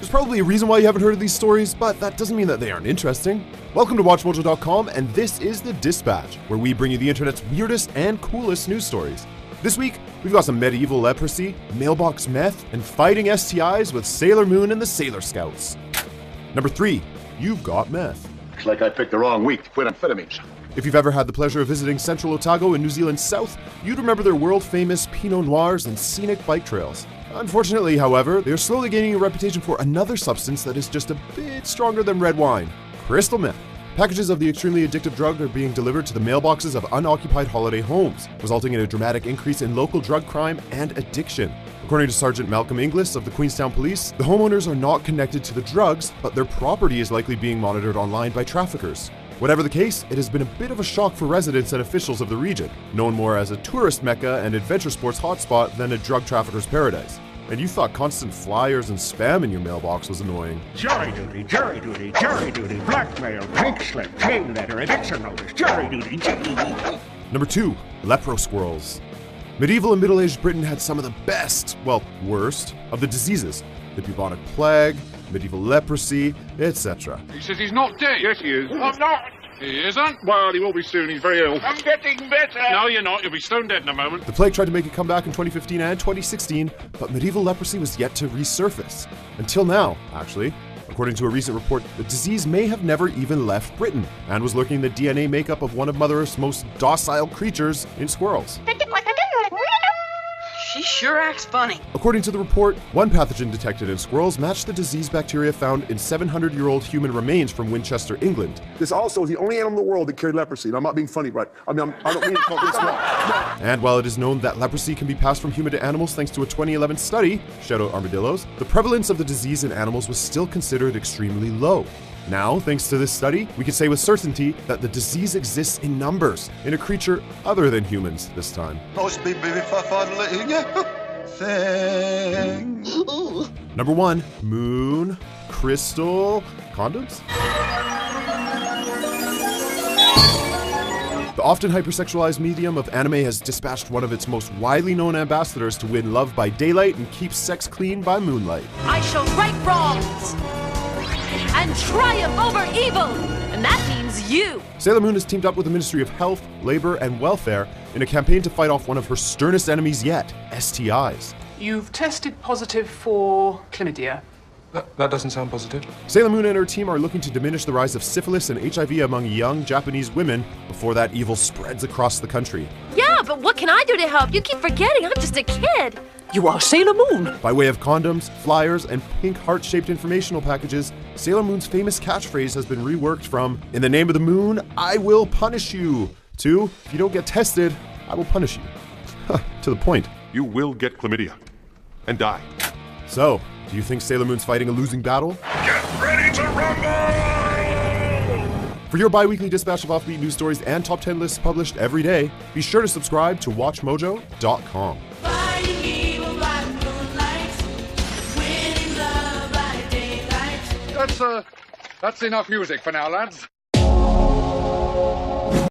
There's probably a reason why you haven't heard of these stories, but that doesn't mean that they aren't interesting. Welcome to WatchMojo.com, and this is The Dispatch, where we bring you the internet's weirdest and coolest news stories. This week, we've got some medieval leprosy, mailbox meth, and fighting STIs with Sailor Moon and the Sailor Scouts. Number 3, you've got meth. Looks like I picked the wrong week to quit amphetamines. If you've ever had the pleasure of visiting Central Otago in New Zealand's south, you'd remember their world-famous Pinot Noirs and scenic bike trails. Unfortunately, however, they are slowly gaining a reputation for another substance that is just a bit stronger than red wine: crystal meth. Packages of the extremely addictive drug are being delivered to the mailboxes of unoccupied holiday homes, resulting in a dramatic increase in local drug crime and addiction. According to Sergeant Malcolm Inglis of the Queenstown Police, the homeowners are not connected to the drugs, but their property is likely being monitored online by traffickers. Whatever the case, it has been a bit of a shock for residents and officials of the region, known more as a tourist mecca and adventure sports hotspot than a drug trafficker's paradise. And you thought constant flyers and spam in your mailbox was annoying. Jury duty, jury duty, jury duty, blackmail, pink slip, chain letter, eviction notice, jury duty, Number 2, lepro squirrels. Medieval and middle-aged Britain had some of the best, well, worst, of the diseases: the bubonic plague, medieval leprosy, etc. He says he's not dead. Yes, he is. I'm not. He isn't? Well, he will be soon. He's very ill. I'm getting better. No, you're not. You'll be stone dead in a moment. The plague tried to make a comeback in 2015 and 2016, but medieval leprosy was yet to resurface. Until now, actually. According to a recent report, the disease may have never even left Britain and was lurking in the DNA makeup of one of Mother Earth's most docile creatures in squirrels. She sure acts funny. According to the report, one pathogen detected in squirrels matched the disease bacteria found in 700-year-old human remains from Winchester, England. This also is the only animal in the world that carried leprosy. And I'm not being funny, right? I don't mean to call this wrong. And while it is known that leprosy can be passed from human to animals thanks to a 2011 study, shout out armadillos, the prevalence of the disease in animals was still considered extremely low. Now, thanks to this study, we can say with certainty that the disease exists in numbers, in a creature other than humans this time. Nice big baby thing. Number 1, moon, crystal, condoms? The often hypersexualized medium of anime has dispatched one of its most widely known ambassadors to win love by daylight and keep sex clean by moonlight. I shall right wrongs and triumph over evil, and that means you. Sailor Moon has teamed up with the Ministry of Health, Labor, and Welfare in a campaign to fight off one of her sternest enemies yet, STIs. You've tested positive for chlamydia. That doesn't sound positive. Sailor Moon and her team are looking to diminish the rise of syphilis and HIV among young Japanese women before that evil spreads across the country. Yeah, but what can I do to help? You keep forgetting I'm just a kid. You are Sailor Moon. By way of condoms, flyers, and pink heart-shaped informational packages, Sailor Moon's famous catchphrase has been reworked from, "In the name of the moon, I will punish you," to, "If you don't get tested, I will punish you." To the point. You will get chlamydia and die. So, do you think Sailor Moon's fighting a losing battle? Get ready to rumble! For your bi-weekly dispatch of offbeat news stories and top 10 lists published every day, be sure to subscribe to WatchMojo.com. That's enough music for now, lads.